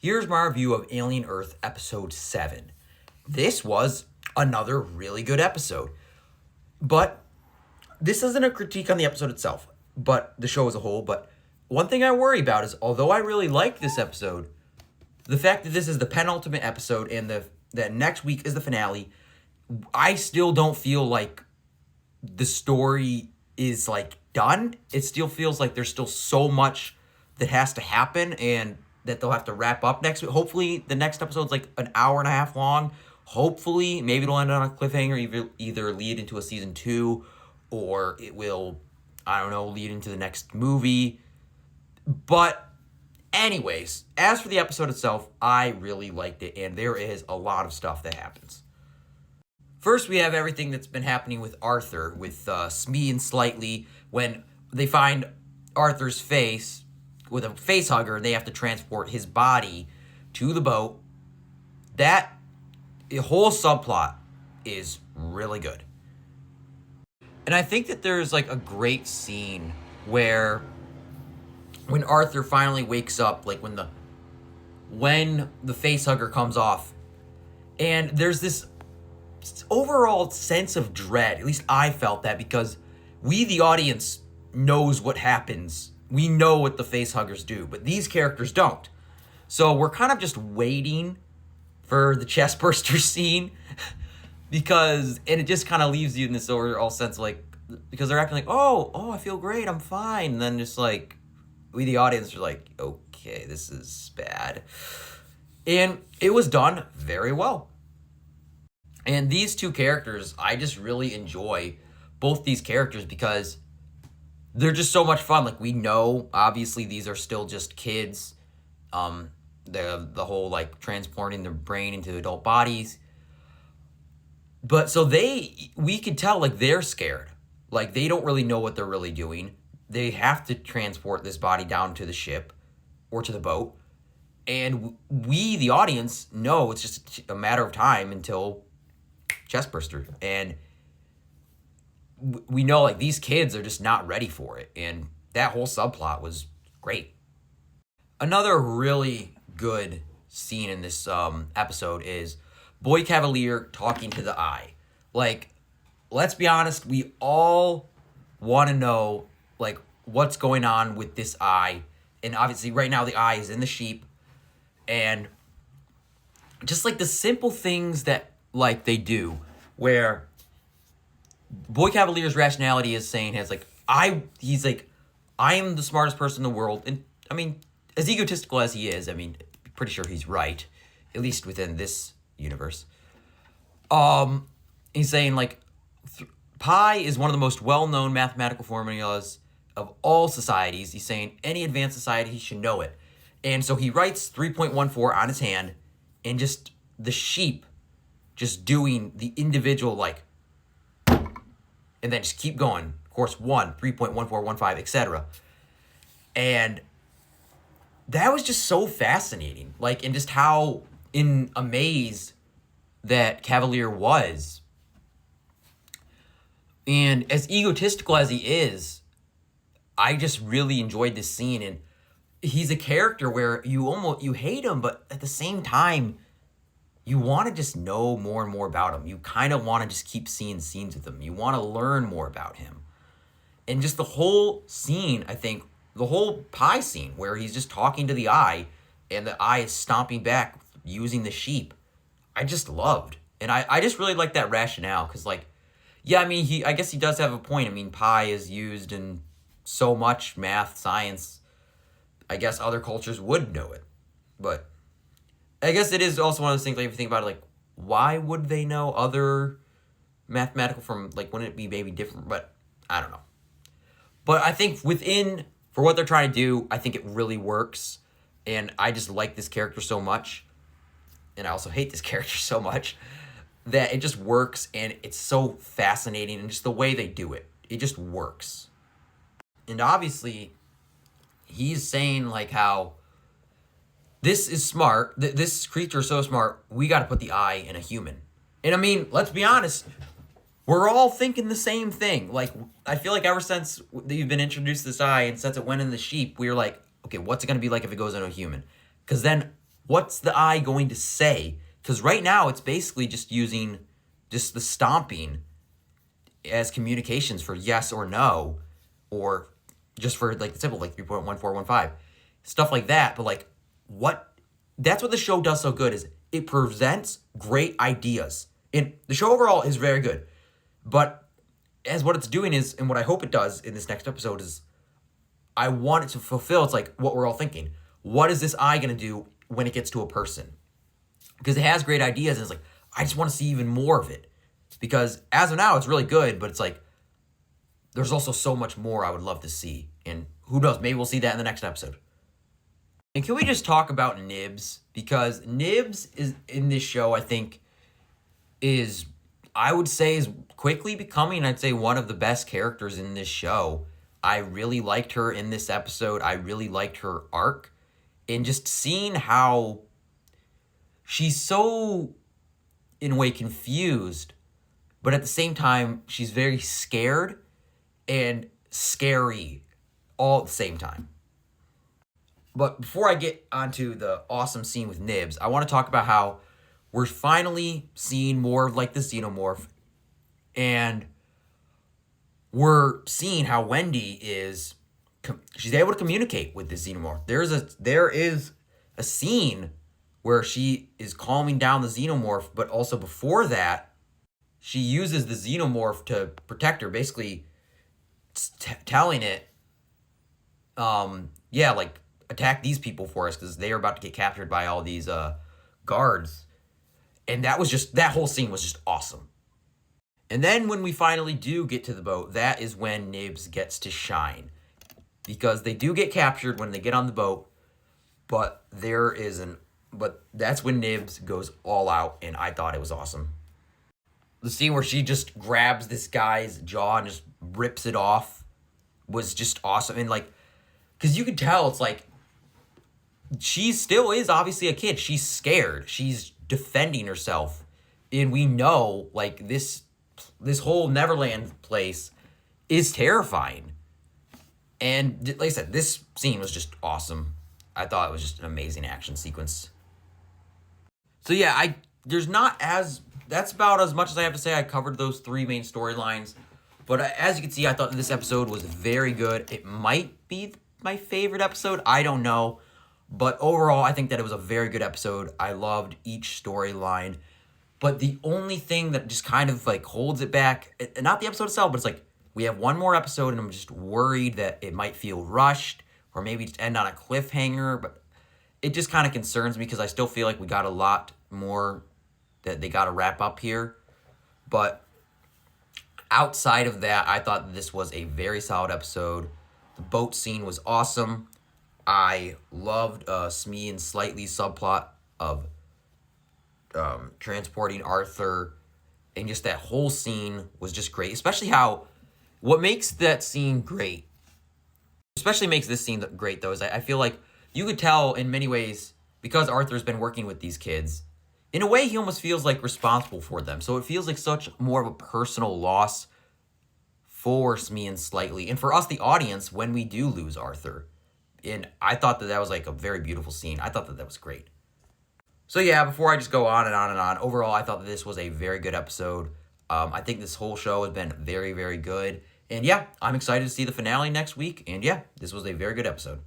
Here's my review of Alien Earth Episode 7. This was another really good episode. But this isn't a critique on the episode itself, but the show as a whole. But one thing I worry about is, although I really like this episode, the fact that this is the penultimate episode and that next week is the finale, I still don't feel like the story is like done. It still feels like there's still so much that has to happen and that they'll have to wrap up next week. Hopefully the next episode's like an hour and a half long. Hopefully maybe it'll end on a cliffhanger, either lead into a season 2 or it will, I don't know, lead into the next movie. But anyways, as for the episode itself, I really liked it, and there is a lot of stuff that happens. First, we have everything that's been happening with Arthur, with Smee and Slightly, when they find Arthur's face with a face hugger, and they have to transport his body to the boat. That whole subplot is really good. And I think that there's like a great scene where when Arthur finally wakes up, like when the face hugger comes off, and there's this overall sense of dread. At least I felt that, because we, the audience, knows what happens. We know what the face huggers do, but these characters don't. So we're kind of just waiting for the chestburster scene, and it just kind of leaves you in this overall sense of like, because they're acting like, oh, I feel great, I'm fine. And then just like, we, the audience, are like, okay, this is bad. And it was done very well. And these two characters, I just really enjoy both these characters because they're just so much fun. Like, we know, obviously, these are still just kids. The whole, like, transporting their brain into adult bodies. But so we could tell, like, they're scared. Like, they don't really know what they're really doing. They have to transport this body down to the ship or to the boat. And we, the audience, know it's just a matter of time until chestburster. And we know, like, these kids are just not ready for it. And that whole subplot was great. Another really good scene in this episode is Boy Cavalier talking to the Eye. Like, let's be honest, we all want to know, like, what's going on with this Eye. And obviously right now the Eye is in the sheep. And just like the simple things that, like, they do, where Boy Cavalier's rationality is saying, he's like, I am the smartest person in the world. And I mean, as egotistical as he is, I mean, pretty sure he's right, at least within this universe. He's saying, like, pi is one of the most well-known mathematical formulas of all societies. He's saying any advanced society, he should know it. And so he writes 3.14 on his hand, and just the sheep just doing the individual, like, and then just keep going. Course 1, 3.1415, etc. And that was just so fascinating. Like, and just how in amaze that Cavalier was. And as egotistical as he is, I just really enjoyed this scene. And he's a character where you hate him, but at the same time, you want to just know more and more about him. You kind of want to just keep seeing scenes with him. You want to learn more about him. And just the whole scene, I think, the whole pie scene where he's just talking to the Eye and the Eye is stomping back using the sheep, I just loved. And I just really like that rationale because, like, yeah, I mean, I guess he does have a point. I mean, pi is used in so much math, science. I guess other cultures would know it. But I guess it is also one of those things, like, if you think about it, like, why would they know other mathematical from, like, wouldn't it be maybe different? But I don't know. But I think for what they're trying to do, I think it really works. And I just like this character so much. And I also hate this character so much that it just works. And it's so fascinating. And just the way they do it, it just works. And obviously, he's saying, like, how this is smart. This creature is so smart. We got to put the Eye in a human. And I mean, let's be honest. We're all thinking the same thing. Like, I feel like ever since you've been introduced to this Eye and since it went in the sheep, we were like, okay, what's it going to be like if it goes into a human? Because then what's the eye going to say? Because right now it's basically just using just the stomping as communications for yes or no, or just for like the simple like 3.1415, stuff like that. But like that's what the show does so good, is it presents great ideas. And the show overall is very good. But as what it's doing is, and what I hope it does in this next episode is, I want it to fulfill, it's like what we're all thinking. What is this eye going to do when it gets to a person? Because it has great ideas, and it's like, I just want to see even more of it. Because as of now, it's really good, but it's like, there's also so much more I would love to see. And who knows, maybe we'll see that in the next episode. And can we just talk about Nibs? Because Nibs is in this show, I think, I would say is quickly becoming, I'd say, one of the best characters in this show. I really liked her in this episode. I really liked her arc. And just seeing how she's so, in a way, confused, but at the same time, she's very scared and scary all at the same time. But before I get onto the awesome scene with Nibs, I want to talk about how we're finally seeing more of like the Xenomorph, and we're seeing how Wendy she's able to communicate with the Xenomorph. There is a scene where she is calming down the Xenomorph, but also before that, she uses the Xenomorph to protect her, basically telling it, like, attack these people for us because they are about to get captured by all these guards. And that whole scene was just awesome. And then when we finally do get to the boat, that is when Nibs gets to shine. Because they do get captured when they get on the boat, but that's when Nibs goes all out, and I thought it was awesome. The scene where she just grabs this guy's jaw and just rips it off was just awesome. And like, because you could tell, it's like, she still is obviously a kid. She's scared. She's defending herself. And we know, like, this whole Neverland place is terrifying. And like I said, this scene was just awesome. I thought it was just an amazing action sequence. So yeah, that's about as much as I have to say. I covered those three main storylines. But as you can see, I thought this episode was very good. It might be my favorite episode. I don't know. But overall, I think that it was a very good episode. I loved each storyline. But the only thing that just kind of like holds it back, not the episode itself, but it's like, we have one more episode and I'm just worried that it might feel rushed or maybe just end on a cliffhanger. But it just kind of concerns me because I still feel like we got a lot more that they got to wrap up here. But outside of that, I thought this was a very solid episode. The boat scene was awesome. I loved Smee and Slightly's subplot of transporting Arthur, and just that whole scene was just great. Especially what makes that scene great, especially makes this scene great though, is I feel like you could tell in many ways, because Arthur's been working with these kids, in a way he almost feels like responsible for them. So it feels like such more of a personal loss for Smee and Slightly, and for us, the audience, when we do lose Arthur. And I thought that was like a very beautiful scene. I thought that was great. So yeah, before I just go on and on and on, overall, I thought that this was a very good episode. I think this whole show has been very, very good. And yeah, I'm excited to see the finale next week. And yeah, this was a very good episode.